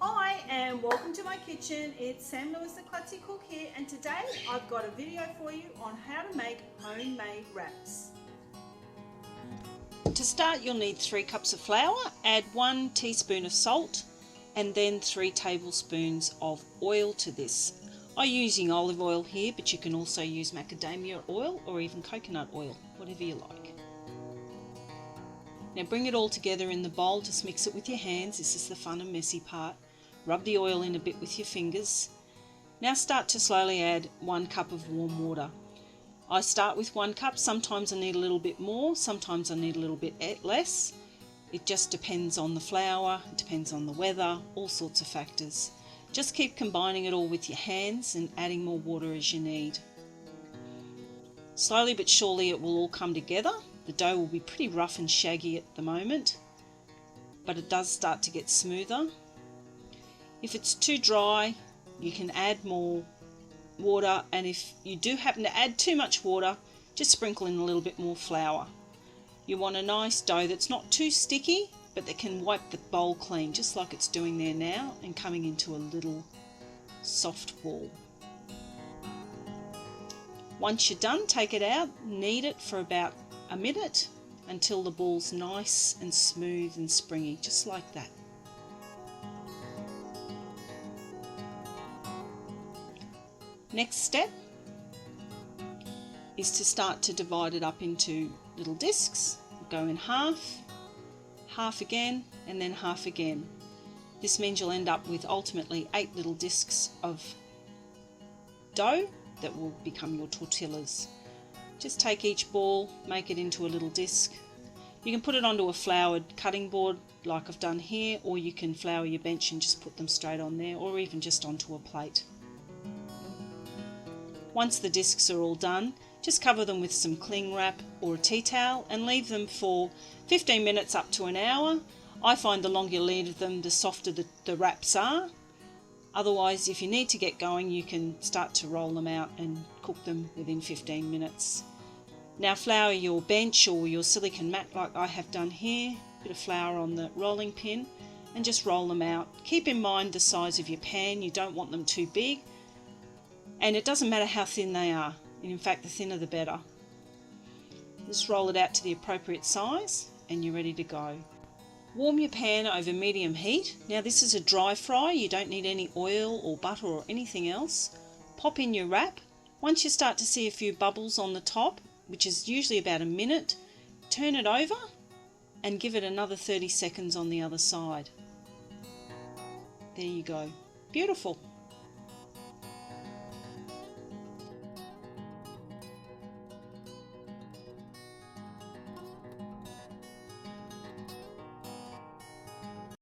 Hi and welcome to my kitchen. It's Sam Lewis the Klutzy Cook here, and today I've got a video for you on how to make homemade wraps. To start, you'll need 3 cups of flour, add 1 teaspoon of salt and then 3 tablespoons of oil to this. I'm using olive oil here, but you can also use macadamia oil or even coconut oil, whatever you like. Now bring it all together in the bowl, just mix it with your hands. This is the fun and messy part. Rub the oil in a bit with your fingers. Now start to slowly add 1 cup of warm water. I start with 1 cup, sometimes I need a little bit more, sometimes I need a little bit less. It just depends on the flour, it depends on the weather, all sorts of factors. Just keep combining it all with your hands and adding more water as you need. Slowly but surely it will all come together. The dough will be pretty rough and shaggy at the moment, but it does start to get smoother. If it's too dry, you can add more water, and if you do happen to add too much water, just sprinkle in a little bit more flour. You want a nice dough that's not too sticky, but that can wipe the bowl clean, just like it's doing there now, and coming into a little soft ball. Once you're done, take it out, knead it for about a minute until the ball's nice and smooth and springy, just like that. Next step is to start to divide it up into little discs. Go in half, half again, and then half again. This means you'll end up with ultimately 8 little discs of dough that will become your tortillas. Just take each ball, make it into a little disc. You can put it onto a floured cutting board like I've done here, or you can flour your bench and just put them straight on there, or even just onto a plate. Once the discs are all done, just cover them with some cling wrap or a tea towel and leave them for 15 minutes up to an hour. I find the longer you leave them, the softer the wraps are. Otherwise, if you need to get going, you can start to roll them out and cook them within 15 minutes. Now flour your bench or your silicone mat like I have done here, a bit of flour on the rolling pin, and just roll them out. Keep in mind the size of your pan, you don't want them too big. And it doesn't matter how thin they are, and in fact the thinner the better. Just roll it out to the appropriate size and you're ready to go. Warm your pan over medium heat. Now this is a dry fry, you don't need any oil or butter or anything else. Pop in your wrap. Once you start to see a few bubbles on the top, which is usually about a minute, turn it over and give it another 30 seconds on the other side. There you go. Beautiful.